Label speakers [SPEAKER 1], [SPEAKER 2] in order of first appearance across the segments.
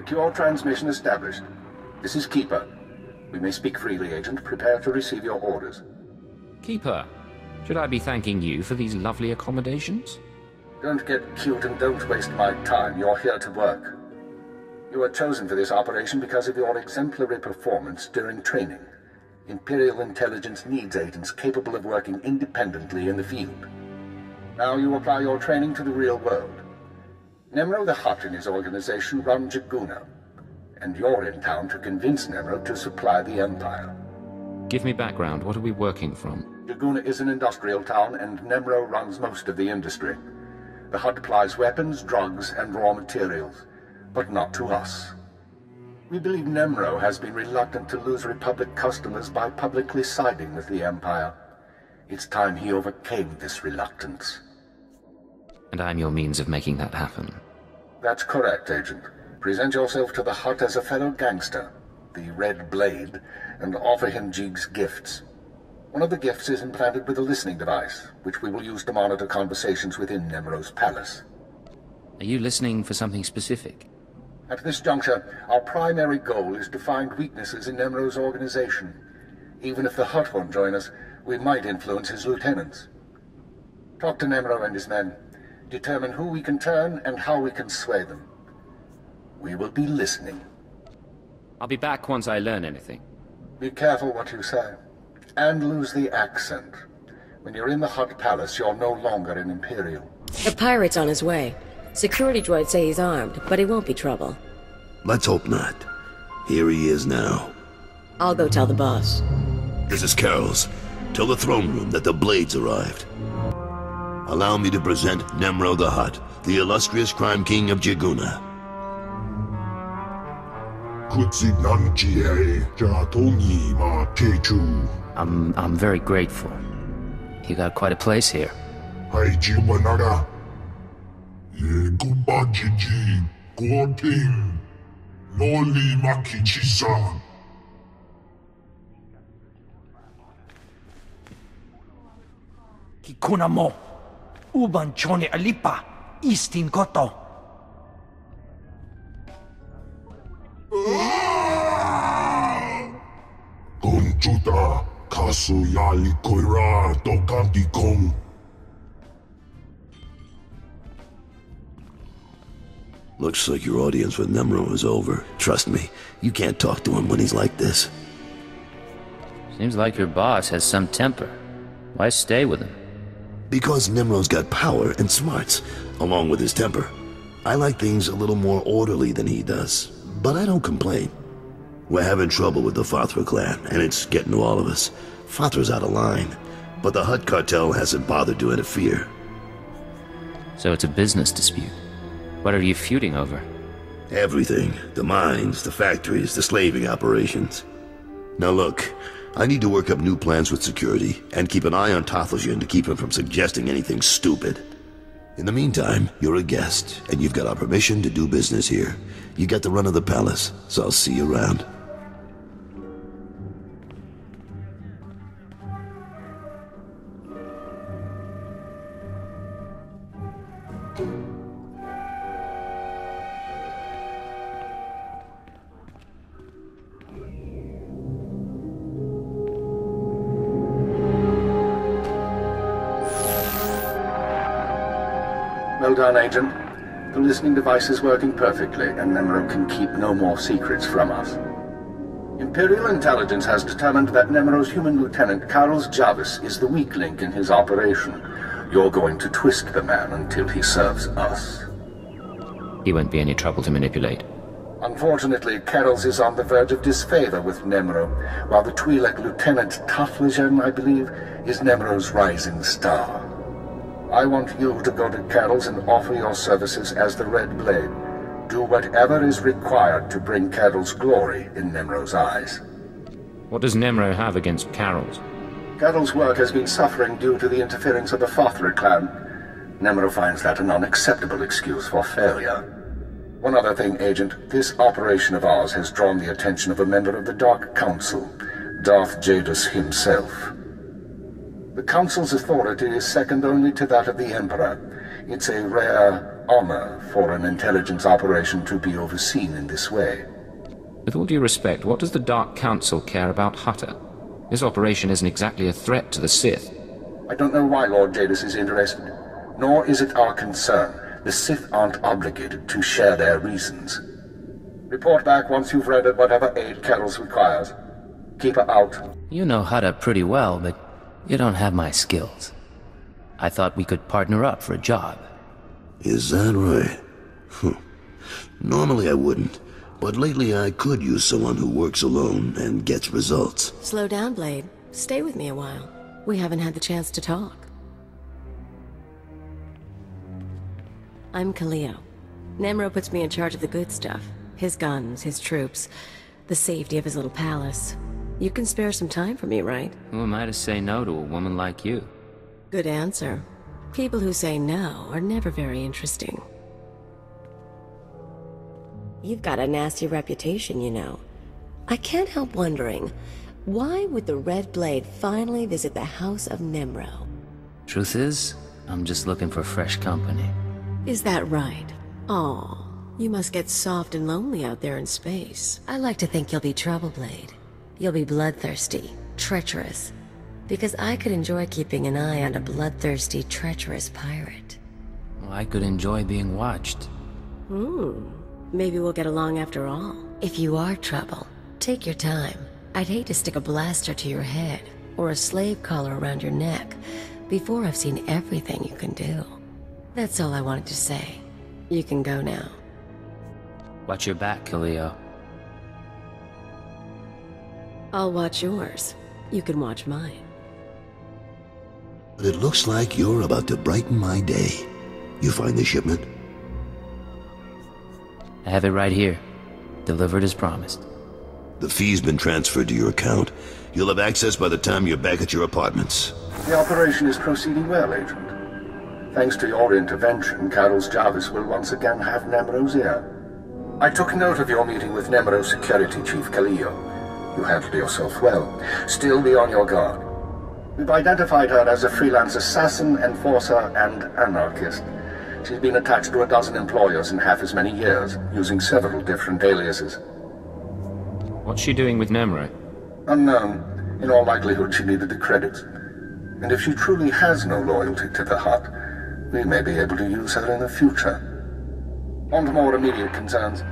[SPEAKER 1] Secure transmission established. This is Keeper. We may speak freely, Agent. Prepare to receive your orders.
[SPEAKER 2] Keeper, should I be thanking you for these lovely accommodations?
[SPEAKER 1] Don't get cute and don't waste my time. You're here to work. You were chosen for this operation because of your exemplary performance during training. Imperial intelligence needs agents capable of working independently in the field. Now you apply your training to the real world. Nemro the Hutt and his organization run Jaguna, and you're in town to convince Nemro to supply the Empire.
[SPEAKER 2] Give me background. What are we working from?
[SPEAKER 1] Jaguna is an industrial town, and Nemro runs most of the industry. The Hutt supplies weapons, drugs, and raw materials, but not to us. We believe Nemro has been reluctant to lose Republic customers by publicly siding with the Empire. It's time he overcame this reluctance.
[SPEAKER 2] And I'm your means of making that happen.
[SPEAKER 1] That's correct, Agent. Present yourself to the Hutt as a fellow gangster, the Red Blade, and offer him Jeeg's gifts. One of the gifts is implanted with a listening device, which we will use to monitor conversations within Nemro's palace.
[SPEAKER 2] Are you listening for something specific?
[SPEAKER 1] At this juncture, our primary goal is to find weaknesses in Nemro's organization. Even if the Hutt won't join us, we might influence his lieutenants. Talk to Nemro and his men. Determine who we can turn and how we can sway them. We will be listening.
[SPEAKER 2] I'll be back once I learn anything.
[SPEAKER 1] Be careful what you say. And lose the accent. When you're in the Hutt Palace, you're no longer an Imperial.
[SPEAKER 3] The pirate's on his way. Security droids say he's armed, but he won't be trouble.
[SPEAKER 4] Let's hope not. Here he is now.
[SPEAKER 3] I'll go tell the boss.
[SPEAKER 4] This is Carol's. Tell the throne room that the Blades arrived. Allow me to present Nemro the Hutt, the illustrious crime king of Jaguna.
[SPEAKER 2] I'm very grateful. You got quite a place here.
[SPEAKER 5] Kikuna mo, uban chone alipa, istin koto.
[SPEAKER 6] Conchuta, kasuyali koira tokandikong.
[SPEAKER 4] Looks like your audience with Nemro is over. Trust me, you can't talk to him when he's like this.
[SPEAKER 2] Seems like your boss has some temper. Why stay with him?
[SPEAKER 4] Because Nemro's got power and smarts, along with his temper. I like things a little more orderly than he does, but I don't complain. We're having trouble with the Fathra clan, and it's getting to all of us. Fathra's out of line, but the Hutt cartel hasn't bothered to interfere.
[SPEAKER 2] So it's a business dispute. What are you feuding over?
[SPEAKER 4] Everything. The mines, the factories, the slaving operations. Now look, I need to work up new plans with security, and keep an eye on Tothosian to keep him from suggesting anything stupid. In the meantime, you're a guest, and you've got our permission to do business here. You got the run of the palace, so I'll see you around.
[SPEAKER 1] Well done, Agent. The listening device is working perfectly, and Nemro can keep no more secrets from us. Imperial intelligence has determined that Nemro's human lieutenant, Carlos Jarvis, is the weak link in his operation. You're going to twist the man until he serves us.
[SPEAKER 2] He won't be any trouble to manipulate.
[SPEAKER 1] Unfortunately, Carol's is on the verge of disfavor with Nemro, while the Twi'lek Lieutenant Taflajan, I believe, is Nemro's rising star. I want you to go to Carol's and offer your services as the Red Blade. Do whatever is required to bring Carol's glory in Nemro's eyes.
[SPEAKER 2] What does Nemro have against Carol's?
[SPEAKER 1] Carol's work has been suffering due to the interference of the Fathra clan. Nemro finds that an unacceptable excuse for failure. One other thing, Agent. This operation of ours has drawn the attention of a member of the Dark Council, Darth Jadus himself. The Council's authority is second only to that of the Emperor. It's a rare honor for an intelligence operation to be overseen in this way.
[SPEAKER 2] With all due respect, what does the Dark Council care about Hutter? This operation isn't exactly a threat to the Sith.
[SPEAKER 1] I don't know why Lord Jadis is interested, nor is it our concern. The Sith aren't obligated to share their reasons. Report back once you've rendered whatever aid Kettles requires. Keep her out.
[SPEAKER 2] You know Hutter pretty well, but you don't have my skills. I thought we could partner up for a job.
[SPEAKER 4] Is that right? Normally I wouldn't, but lately I could use someone who works alone and gets results.
[SPEAKER 3] Slow down, Blade. Stay with me a while. We haven't had the chance to talk. I'm Kaleo. Nemro puts me in charge of the good stuff. His guns, his troops, the safety of his little palace. You can spare some time for me, right?
[SPEAKER 2] Who am I to say no to a woman like you?
[SPEAKER 3] Good answer. People who say no are never very interesting. You've got a nasty reputation, you know. I can't help wondering, why would the Red Blade finally visit the House of Nemro?
[SPEAKER 2] Truth is, I'm just looking for fresh company.
[SPEAKER 3] Is that right? Aw, you must get soft and lonely out there in space. I like to think you'll be trouble, Blade. You'll be bloodthirsty, treacherous. Because I could enjoy keeping an eye on a bloodthirsty, treacherous pirate.
[SPEAKER 2] Well, I could enjoy being watched.
[SPEAKER 3] Maybe we'll get along after all. If you are trouble, take your time. I'd hate to stick a blaster to your head, or a slave collar around your neck, before I've seen everything you can do. That's all I wanted to say. You can go now.
[SPEAKER 2] Watch your back, Kaleo.
[SPEAKER 3] I'll watch yours. You can watch mine.
[SPEAKER 4] But it looks like you're about to brighten my day. You find the shipment?
[SPEAKER 2] I have it right here. Delivered as promised.
[SPEAKER 4] The fee's been transferred to your account. You'll have access by the time you're back at your apartments.
[SPEAKER 1] The operation is proceeding well, Agent. Thanks to your intervention, Carol's Jarvis will once again have Nemro's ear. I took note of your meeting with Nemro's security chief, Kaleo. You handled yourself well. Still be on your guard. We've identified her as a freelance assassin, enforcer, and anarchist. She's been attached to a dozen employers in half as many years, using several different aliases.
[SPEAKER 2] What's she doing with Nemro?
[SPEAKER 1] Unknown. In all likelihood, she needed the credits. And if she truly has no loyalty to the Hutt, we may be able to use her in the future. On to more immediate concerns.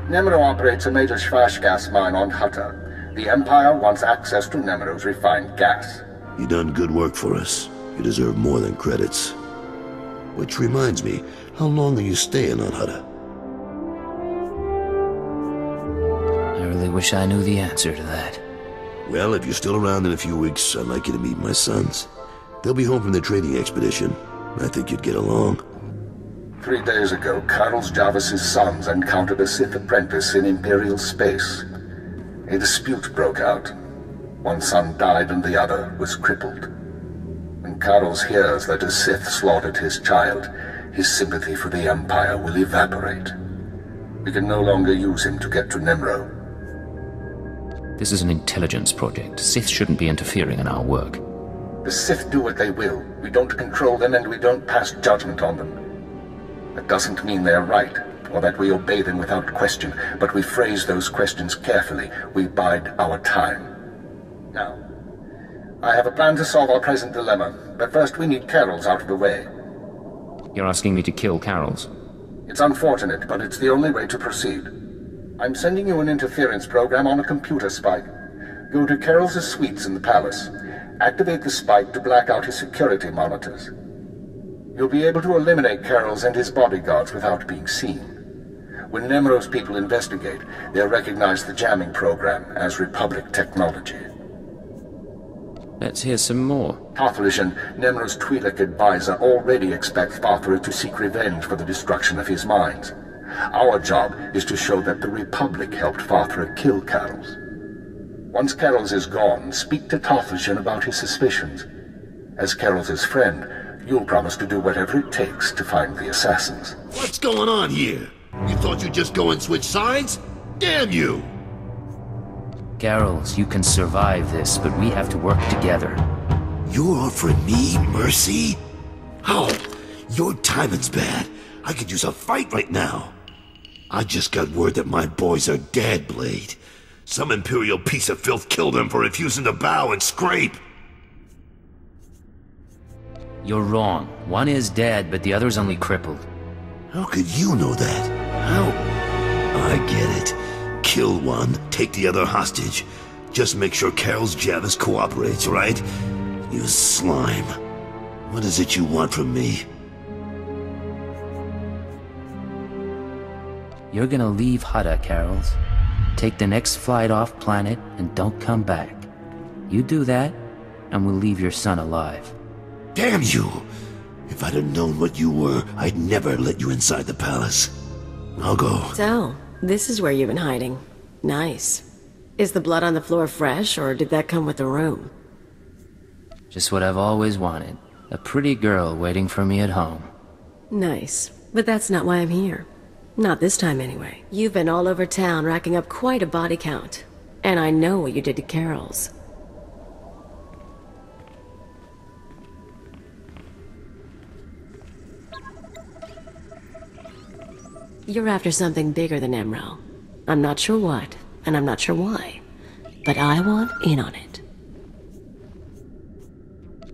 [SPEAKER 1] Nemro operates a major Schwash gas mine on Hutter. The Empire wants access to Nemro's refined gas.
[SPEAKER 4] You done good work for us. You deserve more than credits. Which reminds me, how long are you staying on Hutter?
[SPEAKER 2] I really wish I knew the answer to that.
[SPEAKER 4] Well, if you're still around in a few weeks, I'd like you to meet my sons. They'll be home from their trading expedition. I think you'd get along.
[SPEAKER 1] 3 days ago, Carl's Jarvis's sons encountered a Sith apprentice in Imperial space. A dispute broke out. One son died and the other was crippled. When Carlos hears that a Sith slaughtered his child, his sympathy for the Empire will evaporate. We can no longer use him to get to Nemro.
[SPEAKER 2] This is an intelligence project. Sith shouldn't be interfering in our work.
[SPEAKER 1] The Sith do what they will. We don't control them and we don't pass judgment on them. That doesn't mean they're right, or that we obey them without question, but we phrase those questions carefully. We bide our time. Now, I have a plan to solve our present dilemma, but first we need Carol's out of the way.
[SPEAKER 2] You're asking me to kill Carol's?
[SPEAKER 1] It's unfortunate, but it's the only way to proceed. I'm sending you an interference program on a computer spike. Go to Carol's suites in the palace. Activate the spike to black out his security monitors. You'll be able to eliminate Carol's and his bodyguards without being seen. When Nemro's people investigate, they'll recognize the jamming program as Republic technology.
[SPEAKER 2] Let's hear some more.
[SPEAKER 1] Tothlishan, Nemro's Twi'lek advisor, already expects Farthra to seek revenge for the destruction of his mines. Our job is to show that the Republic helped Farthra kill Carol's. Once Carol's is gone, speak to Tothlishan about his suspicions. As Carol's friend, you'll promise to do whatever it takes to find the assassins.
[SPEAKER 4] What's going on here? You thought you'd just go and switch sides? Damn you!
[SPEAKER 2] Carol's, you can survive this, but we have to work together.
[SPEAKER 4] You're offering me mercy? How? Your timing's bad. I could use a fight right now. I just got word that my boys are dead, Blade. Some Imperial piece of filth killed them for refusing to bow and scrape.
[SPEAKER 7] You're wrong. One is dead, but the other's only crippled.
[SPEAKER 4] How could you know that? How? I get it. Kill one, take the other hostage. Just make sure Carol's Javis cooperates, right? You slime. What is it you want from me?
[SPEAKER 7] You're gonna leave Hutta, Carols. Take the next flight off planet and don't come back. You do that, and we'll leave your son alive.
[SPEAKER 4] Damn you! If I'd have known what you were, I'd never let you inside the palace. I'll go.
[SPEAKER 3] So, this is where you've been hiding. Nice. Is the blood on the floor fresh, or did that come with the room?
[SPEAKER 7] Just what I've always wanted. A pretty girl waiting for me at home.
[SPEAKER 3] Nice. But that's not why I'm here. Not this time, anyway. You've been all over town, racking up quite a body count. And I know what you did to Carol's. You're after something bigger than Emerald. I'm not sure what, and I'm not sure why. But I want in on it.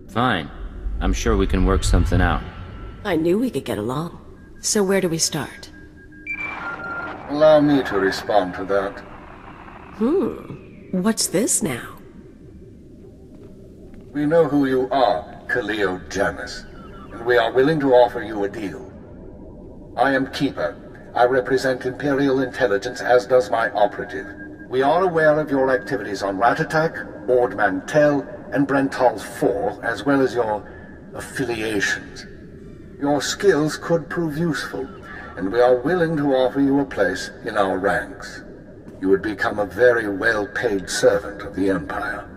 [SPEAKER 7] Fine. I'm sure we can work something out.
[SPEAKER 3] I knew we could get along. So where do we start?
[SPEAKER 1] Allow me to respond to that.
[SPEAKER 3] What's this now?
[SPEAKER 1] We know who you are, Khalil Jamis, and we are willing to offer you a deal. I am Keeper. I represent Imperial intelligence, as does my operative. We are aware of your activities on Ratatak, Ord Mantell, and Brental 4, as well as your affiliations. Your skills could prove useful, and we are willing to offer you a place in our ranks. You would become a very well-paid servant of the Empire.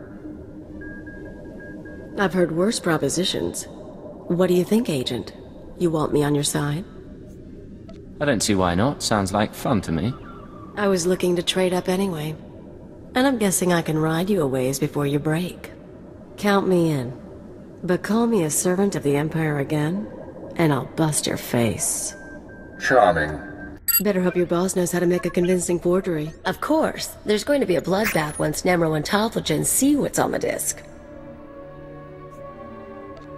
[SPEAKER 3] I've heard worse propositions. What do you think, Agent? You want me on your side?
[SPEAKER 2] I don't see why not. Sounds like fun to me.
[SPEAKER 3] I was looking to trade up anyway. And I'm guessing I can ride you a ways before you break. Count me in. But call me a servant of the Empire again, and I'll bust your face.
[SPEAKER 1] Charming.
[SPEAKER 3] Better hope your boss knows how to make a convincing forgery. Of course. There's going to be a bloodbath once Nemro and Talthogen see what's on the disc.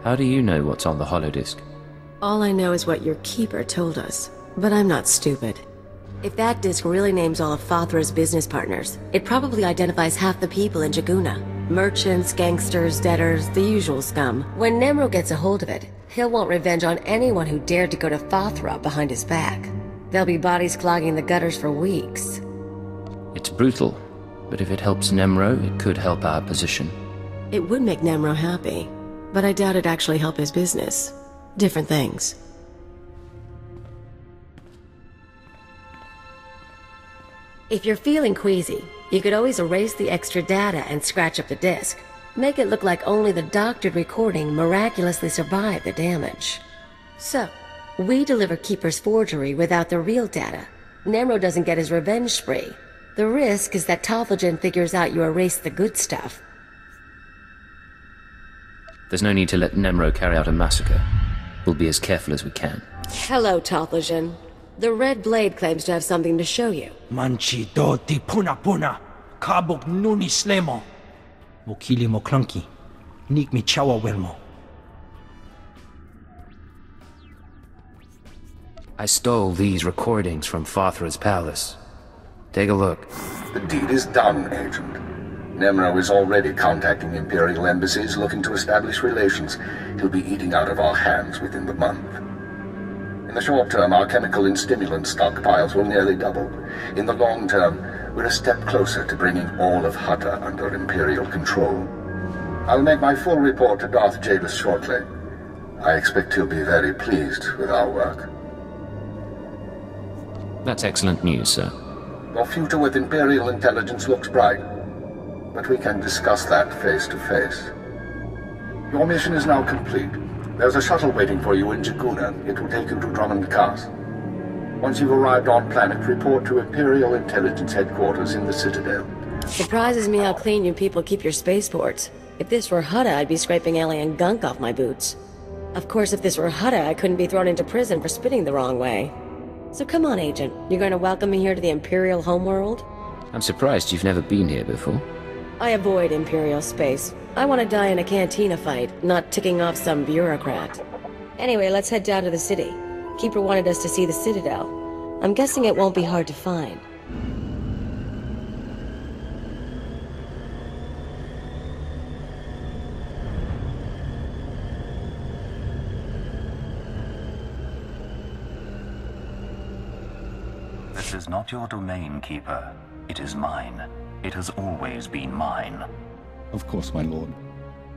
[SPEAKER 2] How do you know what's on the holodisc?
[SPEAKER 3] All I know is what your Keeper told us. But I'm not stupid. If that disc really names all of Fathra's business partners, it probably identifies half the people in Jaguna. Merchants, gangsters, debtors, the usual scum. When Nemro gets a hold of it, he'll want revenge on anyone who dared to go to Fathra behind his back. There'll be bodies clogging the gutters for weeks.
[SPEAKER 2] It's brutal, but if it helps Nemro, it could help our position.
[SPEAKER 3] It would make Nemro happy, but I doubt it'd actually help his business. Different things. If you're feeling queasy, you could always erase the extra data and scratch up the disk. Make it look like only the doctored recording miraculously survived the damage. So, we deliver Keeper's forgery without the real data. Nemro doesn't get his revenge spree. The risk is that Talthogen figures out you erased the good stuff.
[SPEAKER 2] There's no need to let Nemro carry out a massacre. We'll be as careful as we can.
[SPEAKER 3] Hello, Talthogen. The Red Blade claims to have something to show you.
[SPEAKER 5] Manchi do ti puna puna. Kabok nuni slemo. Mokili mo clunky. Nik mi chawa welmo.
[SPEAKER 2] I stole these recordings from Fathra's palace. Take a look.
[SPEAKER 1] The deed is done, Agent. Nemro is already contacting Imperial embassies looking to establish relations. He'll be eating out of our hands within the month. In the short term, our chemical and stimulant stockpiles will nearly double. In the long term, we're a step closer to bringing all of Hutta under Imperial control. I'll make my full report to Darth Javis shortly. I expect he'll be very pleased with our work.
[SPEAKER 2] That's excellent news, sir.
[SPEAKER 1] Your future with Imperial intelligence looks bright, but we can discuss that face to face. Your mission is now complete. There's a shuttle waiting for you in Jaguna. It will take you to Drummond Cast. Once you've arrived on planet, report to Imperial Intelligence Headquarters in the Citadel.
[SPEAKER 3] Surprises me how clean you people keep your spaceports. If this were Hutta, I'd be scraping alien gunk off my boots. Of course, if this were Hutta, I couldn't be thrown into prison for spitting the wrong way. So come on, Agent. You're going to welcome me here to the Imperial homeworld?
[SPEAKER 2] I'm surprised you've never been here before.
[SPEAKER 3] I avoid Imperial space. I want to die in a cantina fight, not ticking off some bureaucrat. Anyway, let's head down to the city. Keeper wanted us to see the Citadel. I'm guessing it won't be hard to find.
[SPEAKER 8] This is not your domain, Keeper. It is mine. It has always been mine.
[SPEAKER 9] Of course, my lord.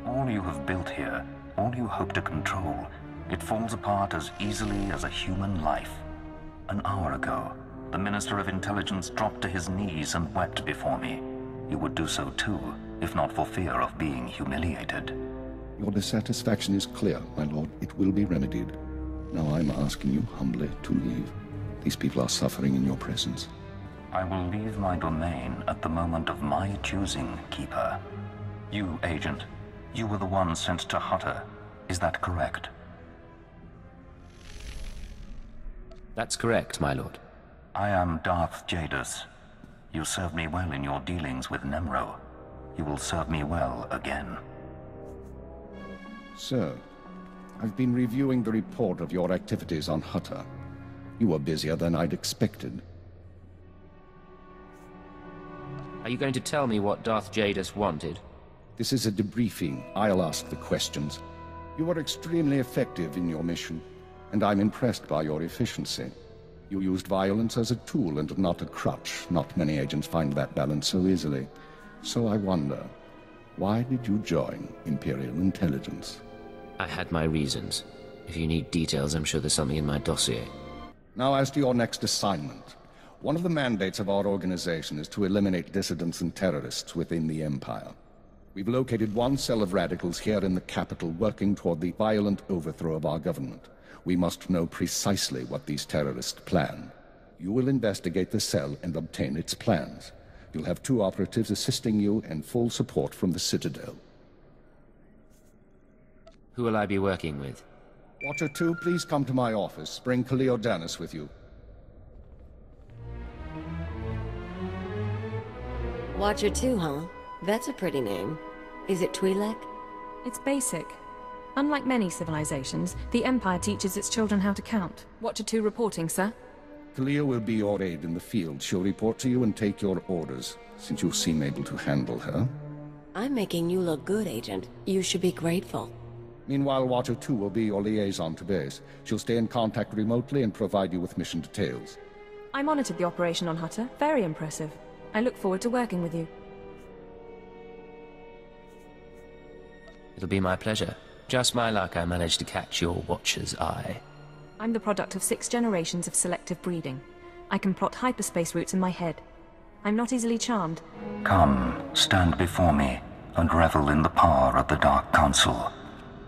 [SPEAKER 8] All you have built here, all you hope to control, it falls apart as easily as a human life. An hour ago, the Minister of Intelligence dropped to his knees and wept before me. You would do so too, if not for fear of being humiliated.
[SPEAKER 9] Your dissatisfaction is clear, my lord. It will be remedied. Now I'm asking you humbly to leave. These people are suffering in your presence.
[SPEAKER 8] I will leave my domain at the moment of my choosing, Keeper. You, Agent, you were the one sent to Hutta. Is that correct?
[SPEAKER 2] That's correct, my lord.
[SPEAKER 8] I am Darth Jadus. You served me well in your dealings with Nemro. You will serve me well again.
[SPEAKER 9] Sir, I've been reviewing the report of your activities on Hutta. You were busier than I'd expected.
[SPEAKER 2] Are you going to tell me what Darth Jadus wanted?
[SPEAKER 9] This is a debriefing. I'll ask the questions. You were extremely effective in your mission, and I'm impressed by your efficiency. You used violence as a tool and not a crutch. Not many agents find that balance so easily. So I wonder, why did you join Imperial Intelligence?
[SPEAKER 2] I had my reasons. If you need details, I'm sure there's something in my dossier.
[SPEAKER 9] Now, as to your next assignment. One of the mandates of our organization is to eliminate dissidents and terrorists within the Empire. We've located one cell of radicals here in the capital working toward the violent overthrow of our government. We must know precisely what these terrorists plan. You will investigate the cell and obtain its plans. You'll have 2 operatives assisting you and full support from the Citadel.
[SPEAKER 2] Who will I be working with?
[SPEAKER 9] Watcher 2, please come to my office. Bring Khalil Dennis with you.
[SPEAKER 3] Watcher 2, huh? That's a pretty name. Is it Twi'lek?
[SPEAKER 10] It's basic. Unlike many civilizations, the Empire teaches its children how to count. Watcher 2 reporting, sir.
[SPEAKER 9] Khalil will be your aide in the field. She'll report to you and take your orders, since you seem able to handle her.
[SPEAKER 3] I'm making you look good, Agent. You should be grateful.
[SPEAKER 9] Meanwhile, Watcher 2 will be your liaison to base. She'll stay in contact remotely and provide you with mission details.
[SPEAKER 10] I monitored the operation on Hutta. Very impressive. I look forward to working with you.
[SPEAKER 2] It'll be my pleasure. Just my luck I managed to catch your Watcher's eye.
[SPEAKER 10] I'm the product of 6 generations of selective breeding. I can plot hyperspace routes in my head. I'm not easily charmed.
[SPEAKER 8] Come, stand before me, and revel in the power of the Dark Council.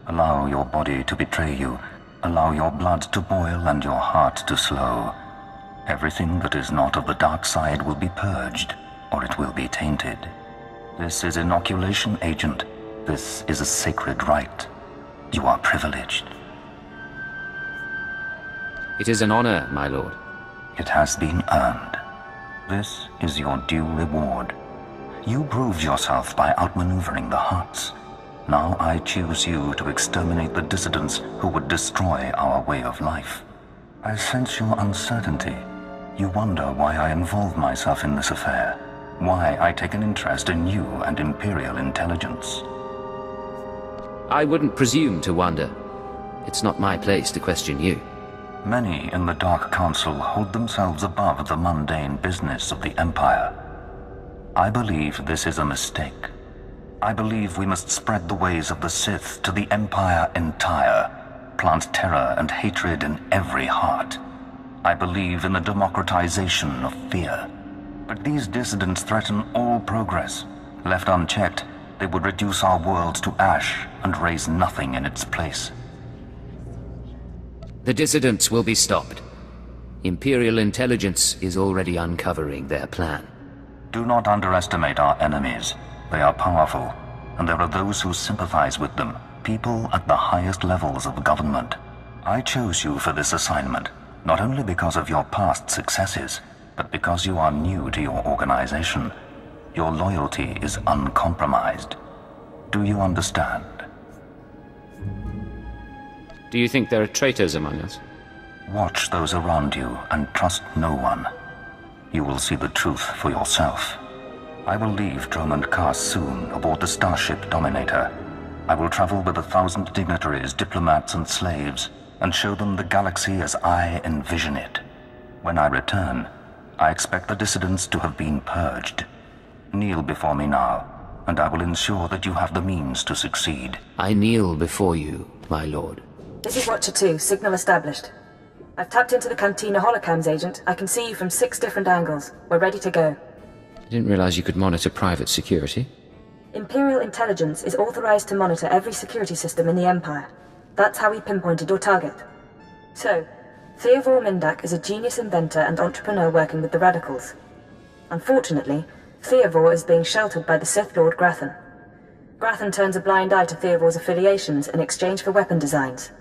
[SPEAKER 8] Allow your body to betray you. Allow your blood to boil and your heart to slow. Everything that is not of the dark side will be purged, or it will be tainted. This is inoculation, Agent. This is a sacred rite. You are privileged.
[SPEAKER 2] It is an honor, my lord.
[SPEAKER 8] It has been earned. This is your due reward. You proved yourself by outmaneuvering the Hutts. Now I choose you to exterminate the dissidents who would destroy our way of life. I sense your uncertainty. You wonder why I involve myself in this affair, why I take an interest in you and Imperial intelligence.
[SPEAKER 2] I wouldn't presume to wonder. It's not my place to question you.
[SPEAKER 8] Many in the Dark Council hold themselves above the mundane business of the Empire. I believe this is a mistake. I believe we must spread the ways of the Sith to the Empire entire, plant terror and hatred in every heart. I believe in the democratization of fear. But these dissidents threaten all progress. Left unchecked, they would reduce our world to ash and raise nothing in its place.
[SPEAKER 2] The dissidents will be stopped. Imperial intelligence is already uncovering their plan.
[SPEAKER 8] Do not underestimate our enemies. They are powerful, and there are those who sympathize with them, people at the highest levels of government. I chose you for this assignment, not only because of your past successes, but because you are new to your organization. Your loyalty is uncompromised. Do you understand?
[SPEAKER 2] Do you think there are traitors among us?
[SPEAKER 8] Watch those around you and trust no one. You will see the truth for yourself. I will leave Dromund Kaas soon aboard the starship Dominator. I will travel with 1,000 dignitaries, diplomats, and slaves, and show them the galaxy as I envision it. When I return, I expect the dissidents to have been purged. Kneel before me now, and I will ensure that you have the means to succeed.
[SPEAKER 2] I kneel before you, my lord.
[SPEAKER 10] This is Watcher 2, signal established. I've tapped into the Cantina holocams, Agent. I can see you from 6 different angles. We're ready to go.
[SPEAKER 2] I didn't realize you could monitor private security.
[SPEAKER 10] Imperial intelligence is authorized to monitor every security system in the Empire. That's how we pinpointed your target. So, Theovor Mindak is a genius inventor and entrepreneur working with the Radicals. Unfortunately, Theovor is being sheltered by the Sith Lord Grathan. Grathan turns a blind eye to Theovor's affiliations in exchange for weapon designs.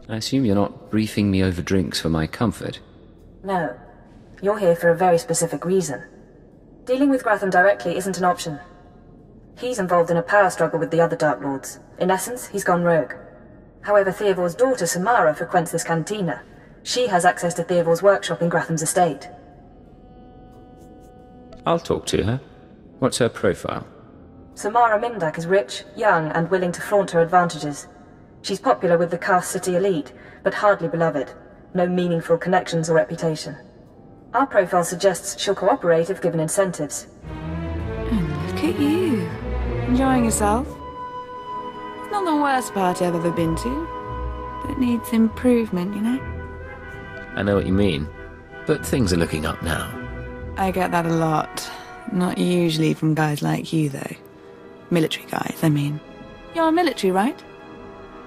[SPEAKER 2] I assume you're not briefing me over drinks for my comfort.
[SPEAKER 10] No. You're here for a very specific reason. Dealing with Grathan directly isn't an option. He's involved in a power struggle with the other Dark Lords. In essence, he's gone rogue. However, Theovor's daughter Samara frequents this cantina. She has access to Theovor's workshop in Grathan's estate.
[SPEAKER 2] I'll talk to her. What's her profile?
[SPEAKER 10] Samara Mindak is rich, young, and willing to flaunt her advantages. She's popular with the Kaas City elite, but hardly beloved. No meaningful connections or reputation. Our profile suggests she'll cooperate if given incentives.
[SPEAKER 11] And look at you. Enjoying yourself? It's not the worst party I've ever been to, but it needs improvement, you know?
[SPEAKER 2] I know what you mean, but things are looking up now.
[SPEAKER 11] I get that a lot. Not usually from guys like you, though. Military guys, I mean. You're military, right?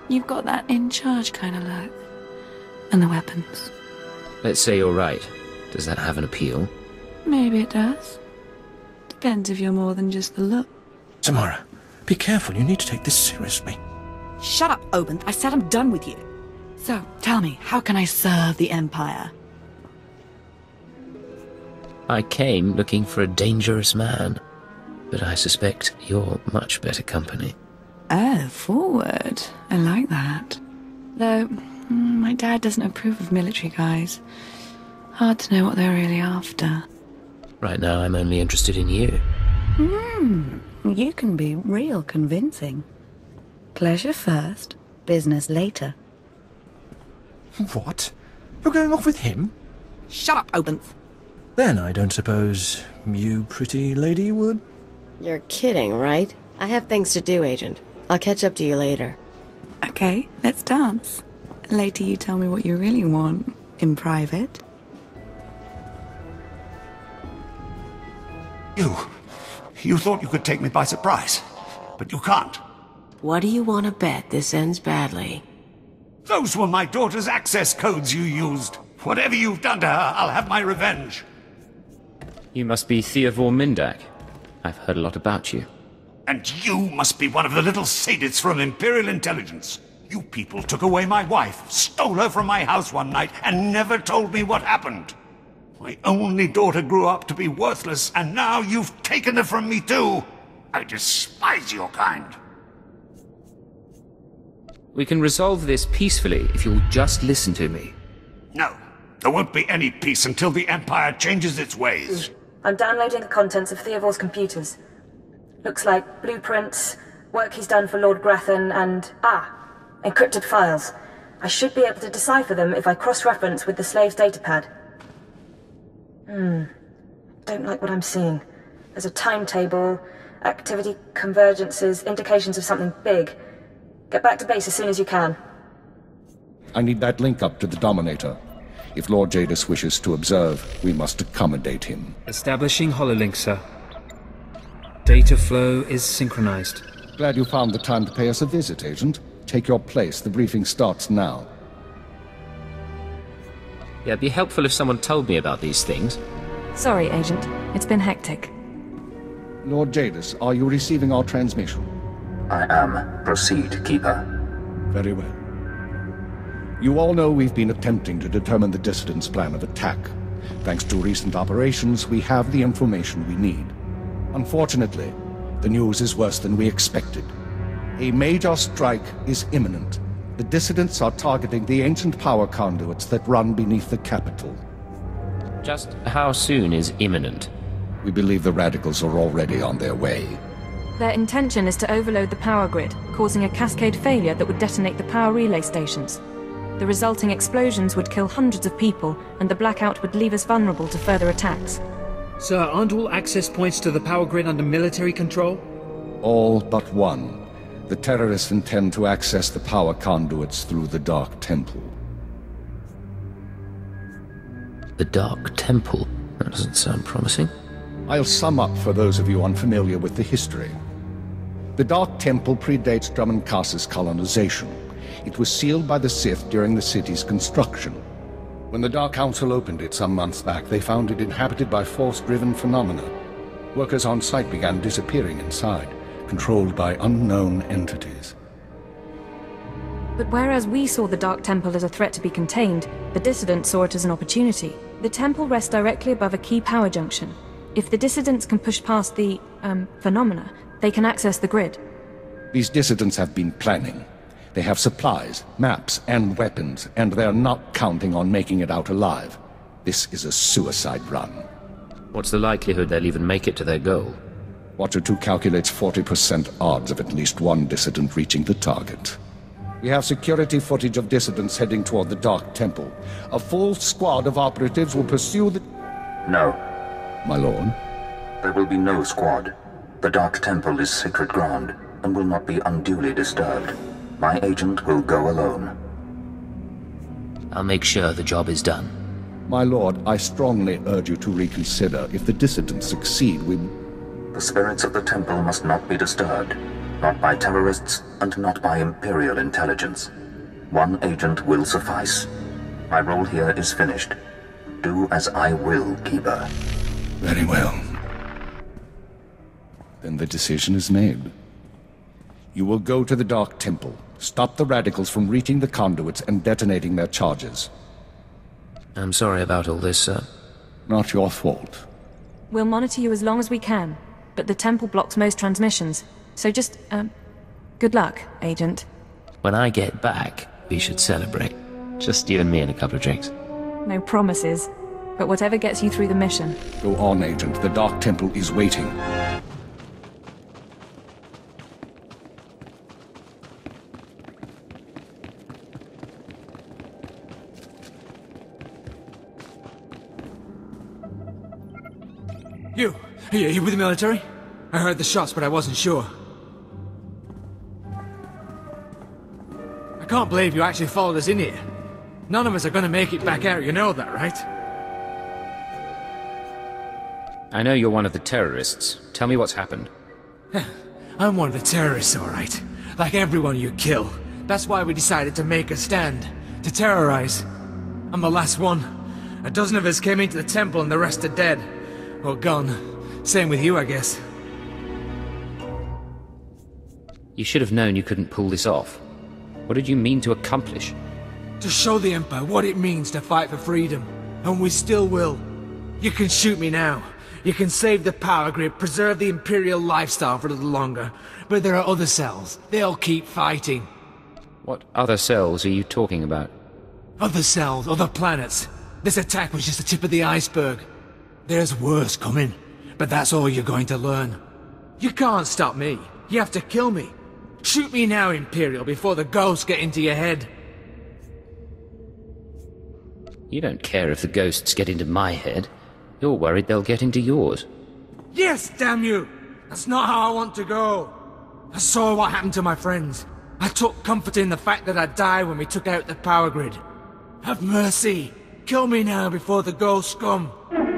[SPEAKER 11] You've got that in-charge kind of look. And the weapons.
[SPEAKER 2] Let's say you're right. Does that have an appeal?
[SPEAKER 11] Maybe it does. Depends if you're more than just the look.
[SPEAKER 5] Samara, be careful. You need to take this seriously.
[SPEAKER 11] Shut up, Obenth. I said I'm done with you. So, tell me, how can I serve the Empire?
[SPEAKER 2] I came looking for a dangerous man, but I suspect you're much better company.
[SPEAKER 11] Oh, forward. I like that. Though, my dad doesn't approve of military guys. Hard to know what they're really after.
[SPEAKER 2] Right now, I'm only interested in you.
[SPEAKER 11] You can be real convincing. Pleasure first, business later.
[SPEAKER 5] What? You're going off with him?
[SPEAKER 11] Shut up, Obenth.
[SPEAKER 5] Then I don't suppose you, pretty lady, would?
[SPEAKER 3] You're kidding, right? I have things to do, Agent. I'll catch up to you later.
[SPEAKER 11] Okay, let's dance. Later you tell me what you really want, in private.
[SPEAKER 12] You thought you could take me by surprise, but you can't.
[SPEAKER 3] What do you want to bet this ends badly?
[SPEAKER 12] Those were my daughter's access codes you used. Whatever you've done to her, I'll have my revenge.
[SPEAKER 2] You must be Theovor Mindak. I've heard a lot about you.
[SPEAKER 12] And you must be one of the little sadists from Imperial intelligence. You people took away my wife, stole her from my house one night, and never told me what happened. My only daughter grew up to be worthless, and now you've taken her from me too. I despise your kind.
[SPEAKER 2] We can resolve this peacefully if you'll just listen to me.
[SPEAKER 12] No, there won't be any peace until the Empire changes its ways.
[SPEAKER 10] I'm downloading the contents of Theovor's computers. Looks like blueprints, work he's done for Lord Grathan, and... encrypted files. I should be able to decipher them if I cross-reference with the slave's datapad. Don't like what I'm seeing. There's a timetable, activity convergences, indications of something big. Get back to base as soon as you can.
[SPEAKER 9] I need that link up to the Dominator. If Lord Jadis wishes to observe, we must accommodate him.
[SPEAKER 13] Establishing hololink, sir. Data flow is synchronized.
[SPEAKER 9] Glad you found the time to pay us a visit, Agent. Take your place. The briefing starts now.
[SPEAKER 2] Yeah, it'd be helpful if someone told me about these things.
[SPEAKER 10] Sorry, Agent. It's been hectic.
[SPEAKER 9] Lord Jadis, are you receiving our transmission?
[SPEAKER 8] I am. Proceed, Keeper.
[SPEAKER 9] Very well. You all know we've been attempting to determine the Dissidents' plan of attack. Thanks to recent operations, we have the information we need. Unfortunately, the news is worse than we expected. A major strike is imminent. The Dissidents are targeting the ancient power conduits that run beneath the capital.
[SPEAKER 2] Just how soon is imminent?
[SPEAKER 9] We believe the Radicals are already on their way.
[SPEAKER 10] Their intention is to overload the power grid, causing a cascade failure that would detonate the power relay stations. The resulting explosions would kill hundreds of people, and the blackout would leave us vulnerable to further attacks.
[SPEAKER 13] Sir, aren't all access points to the power grid under military control?
[SPEAKER 9] All but one. The terrorists intend to access the power conduits through the Dark Temple.
[SPEAKER 2] The Dark Temple? That doesn't sound promising.
[SPEAKER 9] I'll sum up for those of you unfamiliar with the history. The Dark Temple predates Drummoncass's colonization. It was sealed by the Sith during the city's construction. When the Dark Council opened it some months back, they found it inhabited by force-driven phenomena. Workers on site began disappearing inside, controlled by unknown entities.
[SPEAKER 10] But whereas we saw the Dark Temple as a threat to be contained, the Dissidents saw it as an opportunity. The temple rests directly above a key power junction. If the Dissidents can push past the, phenomena, they can access the grid.
[SPEAKER 9] These Dissidents have been planning. They have supplies, maps, and weapons, and they're not counting on making it out alive. This is a suicide run.
[SPEAKER 2] What's the likelihood they'll even make it to their goal?
[SPEAKER 9] Watcher 2 calculates 40% odds of at least one Dissident reaching the target. We have security footage of Dissidents heading toward the Dark Temple. A full squad of operatives will pursue the...
[SPEAKER 8] No.
[SPEAKER 9] My lord?
[SPEAKER 8] There will be no squad. The Dark Temple is sacred ground, and will not be unduly disturbed. My agent will go alone.
[SPEAKER 2] I'll make sure the job is done.
[SPEAKER 9] My lord, I strongly urge you to reconsider. If the Dissidents succeed, we...
[SPEAKER 8] The spirits of the temple must not be disturbed. Not by terrorists, and not by Imperial intelligence. One agent will suffice. My role here is finished. Do as I will, Keeper.
[SPEAKER 9] Very well. Then the decision is made. You will go to the Dark Temple, stop the Radicals from reaching the conduits and detonating their charges.
[SPEAKER 2] I'm sorry about all this, sir.
[SPEAKER 9] Not your fault.
[SPEAKER 10] We'll monitor you as long as we can, but the temple blocks most transmissions. So just, good luck, Agent.
[SPEAKER 2] When I get back, we should celebrate. Just you and me and a couple of drinks.
[SPEAKER 10] No promises, but whatever gets you through the mission.
[SPEAKER 9] Go on, Agent. The Dark Temple is waiting.
[SPEAKER 5] You with the military? I heard the shots, but I wasn't sure. I can't believe you actually followed us in here. None of us are gonna make it back out, you know that, right?
[SPEAKER 2] I know you're one of the terrorists. Tell me what's happened.
[SPEAKER 5] I'm one of the terrorists, alright. Like everyone you kill. That's why we decided to make a stand. To terrorize. I'm the last one. A dozen of us came into the temple and the rest are dead. Or gone. Same with you, I guess.
[SPEAKER 2] You should have known you couldn't pull this off. What did you mean to accomplish?
[SPEAKER 5] To show the Empire what it means to fight for freedom. And we still will. You can shoot me now. You can save the power grid, preserve the Imperial lifestyle for a little longer. But there are other cells. They'll keep fighting.
[SPEAKER 2] What other cells are you talking about?
[SPEAKER 5] Other cells, other planets. This attack was just the tip of the iceberg. There's worse coming. But that's all you're going to learn. You can't stop me. You have to kill me. Shoot me now, Imperial, before the ghosts get into your head.
[SPEAKER 2] You don't care if the ghosts get into my head. You're worried they'll get into yours.
[SPEAKER 5] Yes, damn you! That's not how I want to go. I saw what happened to my friends. I took comfort in the fact that I'd die when we took out the power grid. Have mercy. Kill me now before the ghosts come.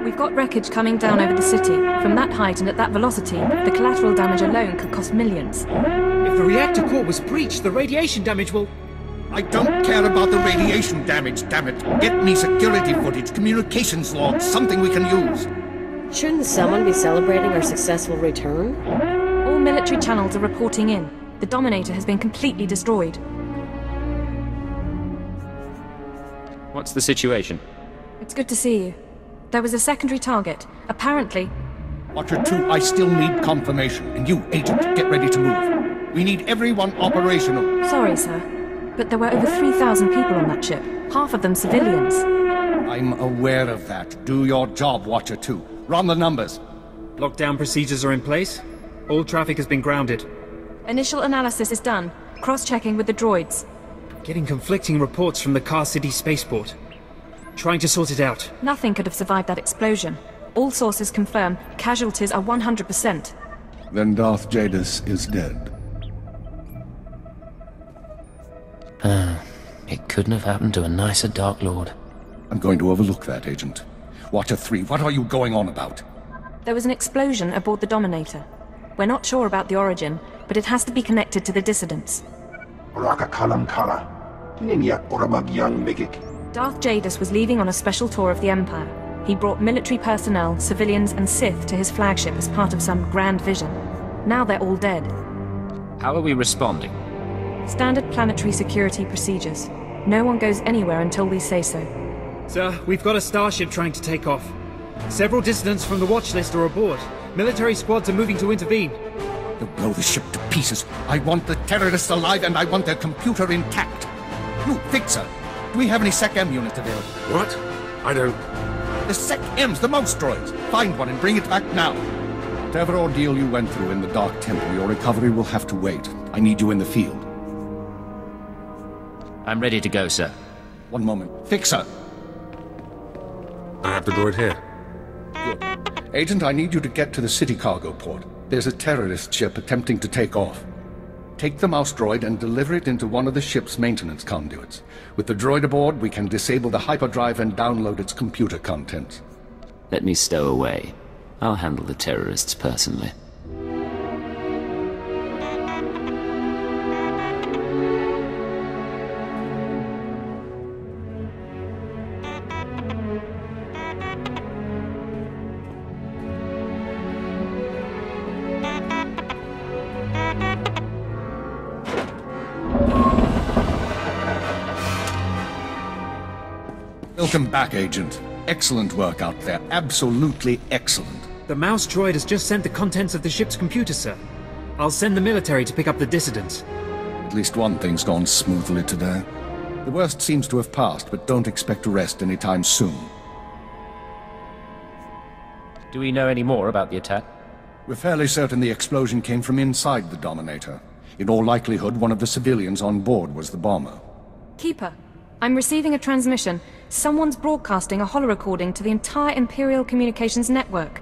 [SPEAKER 10] We've got wreckage coming down over the city. From that height and at that velocity, the collateral damage alone could cost millions.
[SPEAKER 13] If the reactor core was breached, the radiation damage will...
[SPEAKER 9] I don't care about the radiation damage, damn it. Get me security footage, communications logs, something we can use.
[SPEAKER 3] Shouldn't someone be celebrating our successful return?
[SPEAKER 10] All military channels are reporting in. The Dominator has been completely destroyed.
[SPEAKER 2] What's the situation?
[SPEAKER 10] It's good to see you. There was a secondary target. Apparently...
[SPEAKER 9] Watcher 2, I still need confirmation. And you, Agent, get ready to move. We need everyone operational.
[SPEAKER 10] Sorry, sir. But there were over 3,000 people on that ship. Half of them civilians.
[SPEAKER 9] I'm aware of that. Do your job, Watcher 2. Run the numbers.
[SPEAKER 13] Lockdown procedures are in place. All traffic has been grounded.
[SPEAKER 10] Initial analysis is done. Cross-checking with the droids.
[SPEAKER 13] Getting conflicting reports from the Car City spaceport. Trying to sort it out.
[SPEAKER 10] Nothing could have survived that explosion. All sources confirm casualties are 100%.
[SPEAKER 9] Then Darth Jadis is dead.
[SPEAKER 7] It couldn't have happened to a nicer Dark Lord.
[SPEAKER 9] I'm going to overlook that, Agent. Watcher 3, what are you going on about?
[SPEAKER 10] There was an explosion aboard the Dominator. We're not sure about the origin, but it has to be connected to the dissidents. Darth Jadis was leaving on a special tour of the Empire. He brought military personnel, civilians, and Sith to his flagship as part of some grand vision. Now they're all dead.
[SPEAKER 2] How are we responding?
[SPEAKER 10] Standard planetary security procedures. No one goes anywhere until we say so.
[SPEAKER 13] Sir, we've got a starship trying to take off. Several dissidents from the watch list are aboard. Military squads are moving to intervene.
[SPEAKER 9] They'll blow the ship to pieces. I want the terrorists alive and I want their computer intact. You, Fixer, do we have any Sec-M units available?
[SPEAKER 14] What? I don't...
[SPEAKER 9] The Sec-Ms, the mouse droids. Find one and bring it back now. Whatever ordeal you went through in the Dark Temple, your recovery will have to wait. I need you in the field.
[SPEAKER 2] I'm ready to go, sir.
[SPEAKER 9] One moment. Fixer!
[SPEAKER 14] I have the droid here.
[SPEAKER 9] Good. Agent, I need you to get to the city cargo port. There's a terrorist ship attempting to take off. Take the mouse droid and deliver it into one of the ship's maintenance conduits. With the droid aboard, we can disable the hyperdrive and download its computer contents.
[SPEAKER 2] Let me stow away. I'll handle the terrorists personally.
[SPEAKER 9] Welcome back, Agent. Excellent work out there. Absolutely excellent.
[SPEAKER 13] The mouse droid has just sent the contents of the ship's computer, sir. I'll send the military to pick up the dissidents.
[SPEAKER 9] At least one thing's gone smoothly today. The worst seems to have passed, but don't expect to rest anytime soon.
[SPEAKER 2] Do we know any more about the attack?
[SPEAKER 9] We're fairly certain the explosion came from inside the Dominator. In all likelihood, one of the civilians on board was the bomber.
[SPEAKER 10] Keeper, I'm receiving a transmission. Someone's broadcasting a holo-recording to the entire Imperial communications network.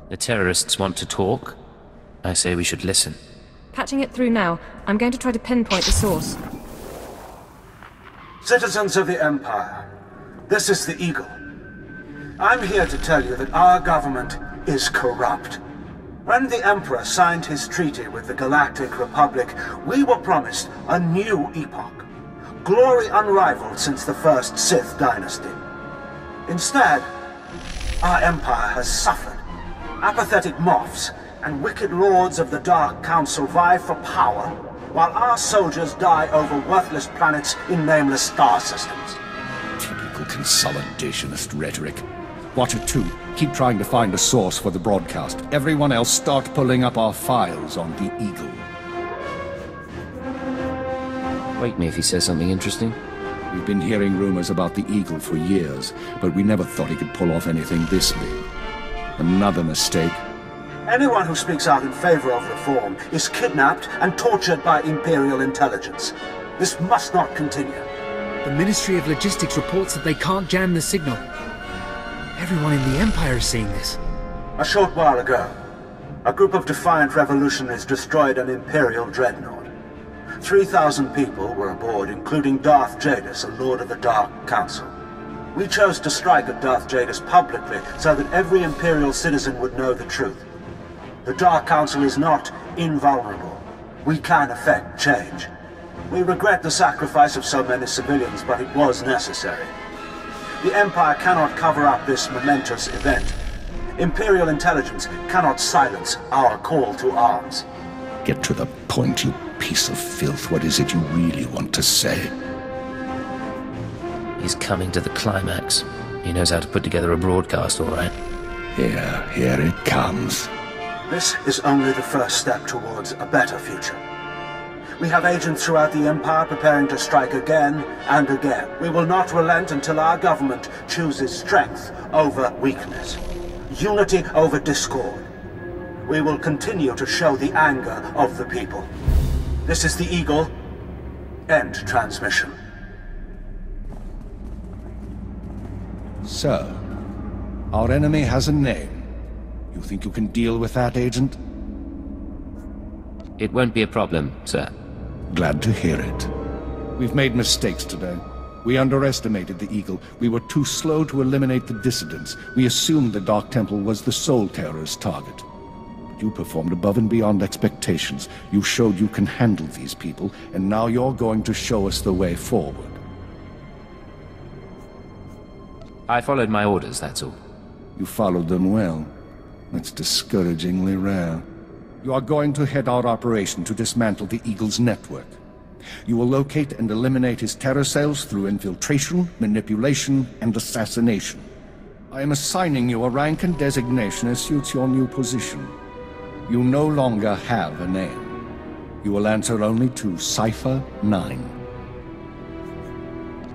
[SPEAKER 2] The terrorists want to talk? I say we should listen.
[SPEAKER 10] Patching it through now. I'm going to try to pinpoint the source.
[SPEAKER 1] Citizens of the Empire, this is the Eagle. I'm here to tell you that our government is corrupt. When the Emperor signed his treaty with the Galactic Republic, we were promised a new epoch. Glory unrivaled since the first Sith dynasty. Instead, our empire has suffered. Apathetic moffs and wicked lords of the Dark Council vie for power, while our soldiers die over worthless planets in nameless star systems.
[SPEAKER 9] Typical consolidationist rhetoric. Watcher 2, keep trying to find a source for the broadcast. Everyone else start pulling up our files on the Eagle.
[SPEAKER 2] Wake me if he says something interesting.
[SPEAKER 9] We've been hearing rumors about the Eagle for years, but we never thought he could pull off anything this big. Another mistake.
[SPEAKER 1] Anyone who speaks out in favor of reform is kidnapped and tortured by Imperial intelligence. This must not continue.
[SPEAKER 13] The Ministry of Logistics reports that they can't jam the signal. Everyone in the Empire is seeing this.
[SPEAKER 1] A short while ago, a group of defiant revolutionaries destroyed an Imperial dreadnought. 3,000 people were aboard, including Darth Jadis, a Lord of the Dark Council. We chose to strike at Darth Jadis publicly so that every Imperial citizen would know the truth. The Dark Council is not invulnerable. We can effect change. We regret the sacrifice of so many civilians, but it was necessary. The Empire cannot cover up this momentous event. Imperial intelligence cannot silence our call to arms.
[SPEAKER 9] Get to the point, you piece of filth. What is it you really want to say?
[SPEAKER 7] He's coming to the climax. He knows how to put together a broadcast, all right.
[SPEAKER 9] Here it comes.
[SPEAKER 1] This is only the first step towards a better future. We have agents throughout the Empire preparing to strike again and again. We will not relent until our government chooses strength over weakness, unity over discord. We will continue to show the anger of the people. This is the Eagle. End transmission.
[SPEAKER 9] So, our enemy has a name. You think you can deal with that, Agent?
[SPEAKER 2] It won't be a problem, sir.
[SPEAKER 9] Glad to hear it. We've made mistakes today. We underestimated the Eagle. We were too slow to eliminate the dissidents. We assumed the Dark Temple was the sole terrorist target. But you performed above and beyond expectations. You showed you can handle these people, and now you're going to show us the way forward.
[SPEAKER 2] I followed my orders, that's all.
[SPEAKER 9] You followed them well. That's discouragingly rare. You are going to head our operation to dismantle the Eagle's network. You will locate and eliminate his terror cells through infiltration, manipulation, and assassination. I am assigning you a rank and designation as suits your new position. You no longer have a name. You will answer only to Cipher 9.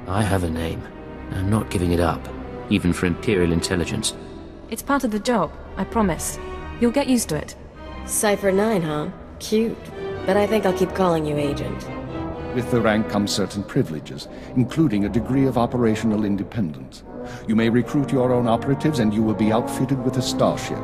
[SPEAKER 7] I have a name. I'm not giving it up, even for Imperial intelligence.
[SPEAKER 10] It's part of the job, I promise. You'll get used to it.
[SPEAKER 3] Cipher 9, huh? Cute. But I think I'll keep calling you Agent.
[SPEAKER 9] With the rank comes certain privileges, including a degree of operational independence. You may recruit your own operatives, and you will be outfitted with a starship.